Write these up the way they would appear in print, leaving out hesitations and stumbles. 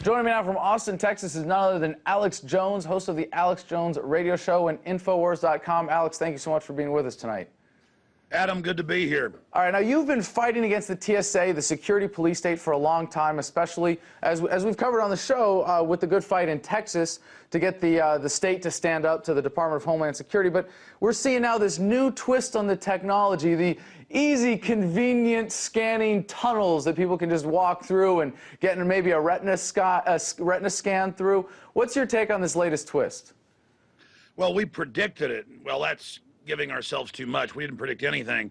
Joining me now from Austin, Texas is none other than Alex Jones, host of the Alex Jones radio show and Infowars.com. Alex, thank you so much for being with us tonight. Adam, good to be here. All right, now you've been fighting against the TSA, the security police state, for a long time, especially as we've covered on the show with the good fight in Texas to get the state to stand up to the Department of Homeland Security. But we're seeing now this new twist on the technology, the easy, convenient scanning tunnels that people can just walk through and get maybe a retina scan through. What's your take on this latest twist? Well, we predicted it. Well, that's giving ourselves too much. We didn't predict anything.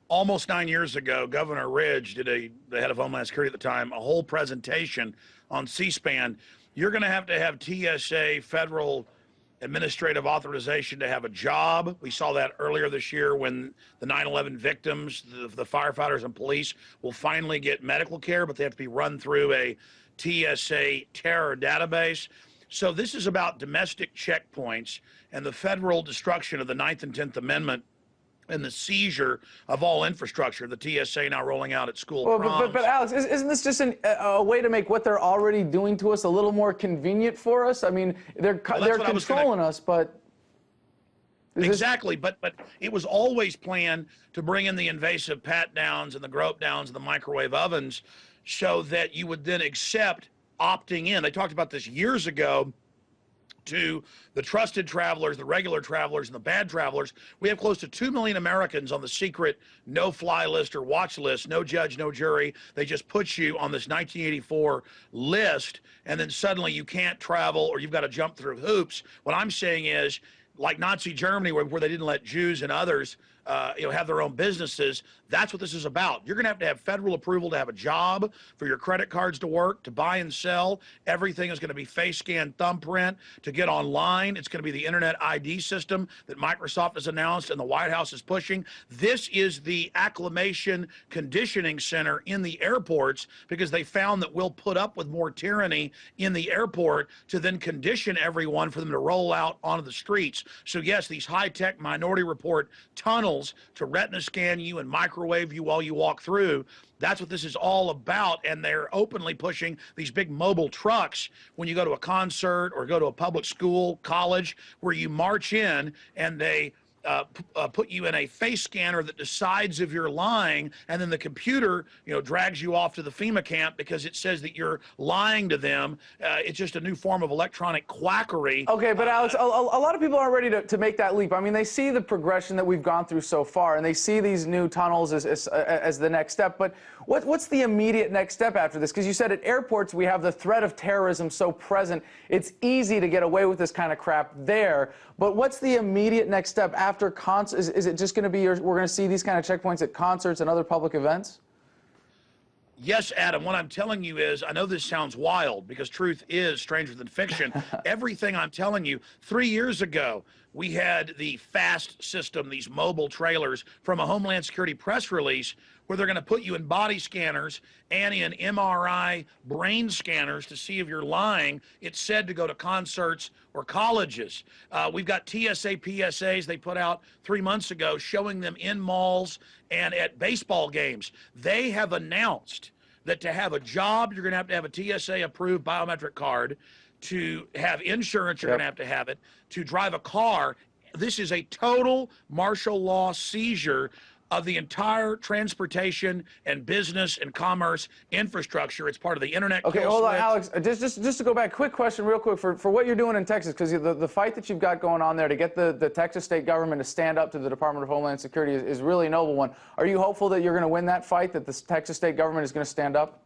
Almost 9 years ago, Governor Ridge did, the head of Homeland Security at the time, a whole presentation on C-SPAN. You're going to have TSA federal administrative authorization to have a job. We saw that earlier this year when the 9/11 victims, the firefighters and police, will finally get medical care, but they have to be run through a TSA terror database. So this is about domestic checkpoints and the federal destruction of the 9th and 10th Amendment and the seizure of all infrastructure. The TSA now rolling out at school proms. But Alex, isn't this just a way to make what they're already doing to us a little more convenient for us? I mean, they're controlling us, but... Exactly, but it was always planned to bring in the invasive pat-downs and the grope-downs and the microwave ovens so that you would then accept opting in. They talked about this years ago to the trusted travelers, the regular travelers, and the bad travelers. We have close to 2 million Americans on the secret no-fly list or watch list, no judge, no jury. They just put you on this 1984 list, and then suddenly you can't travel or you've got to jump through hoops. What I'm saying is, like Nazi Germany, where they didn't let Jews and others have their own businesses, that's what this is about. You're going to have federal approval to have a job, for your credit cards to work, to buy and sell. Everything is going to be face scan, thumbprint. To get online, it's going to be the Internet ID system that Microsoft has announced and the White House is pushing. This is the acclimation conditioning center in the airports, because they found that we'll put up with more tyranny in the airport to then condition everyone for them to roll out onto the streets. So yes, these high-tech Minority Report tunnels to retina scan you and microwave you while you walk through. That's what this is all about, and they're openly pushing these big mobile trucks when you go to a concert or go to a public school, college, where you march in and they put you in a face scanner that decides if you're lying, and then the computer, drags you off to the FEMA camp because it says that you're lying to them. It's just a new form of electronic quackery. Okay, but Alex, a lot of people aren't ready to make that leap. I mean, they see the progression that we've gone through so far, and they see these new tunnels as the next step. But what's the immediate next step after this? Because you said at airports we have the threat of terrorism so present, it's easy to get away with this kind of crap there. But what's the immediate next step after concerts? Is it just going to be we're going to see these kind of checkpoints at concerts and other public events? Yes, Adam, what I'm telling you is, I know this sounds wild because truth is stranger than fiction. Everything I'm telling you, 3 years ago, we had the FAST system, these mobile trailers, from a Homeland Security press release where they're going to put you in body scanners and in MRI brain scanners to see if you're lying. It's said to go to concerts or colleges. We've got TSA PSAs they put out 3 months ago showing them in malls and at baseball games. They have announced that to have a job, you're going to have a TSA-approved biometric card. To have insurance, you're going to have it. To drive a car, this is a total martial law seizure of the entire transportation and business and commerce infrastructure. It's part of the internet. Okay, hold on, Alex. Just to go back, quick question, real quick, for what you're doing in Texas, because the fight that you've got going on there to get the Texas state government to stand up to the Department of Homeland Security is really a noble one. Are you hopeful that you're going to win that fight, that the Texas state government is going to stand up?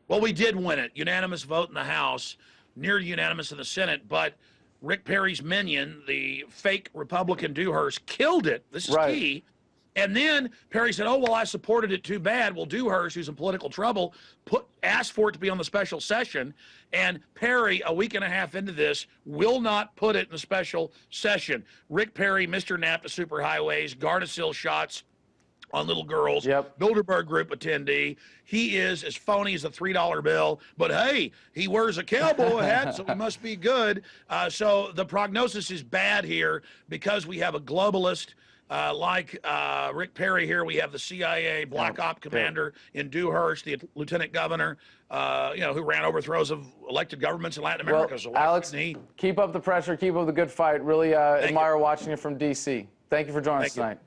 Well, we did win it. Unanimous vote in the House, near unanimous in the Senate, but Rick Perry's minion, the fake Republican Dewhurst, killed it. This is key. And then Perry said, oh, well, I supported it too bad. Well, Dewhurst, who's in political trouble, asked for it to be on the special session. And Perry, a week and a half into this, will not put it in the special session. Rick Perry, Mr. Nap to superhighways, Gardasil shots on little girls, Bilderberg group attendee. He is as phony as a $3 bill, but hey, he wears a cowboy hat, so he must be good. So the prognosis is bad here because we have a globalist like Rick Perry here. We have the CIA black op commander in Dewhurst, the lieutenant governor who ran overthrows of elected governments in Latin America. Well, So why Alex, couldn't he? keep up the pressure, keep up the good fight. Really admire watching you from D.C. Thank you for joining us tonight.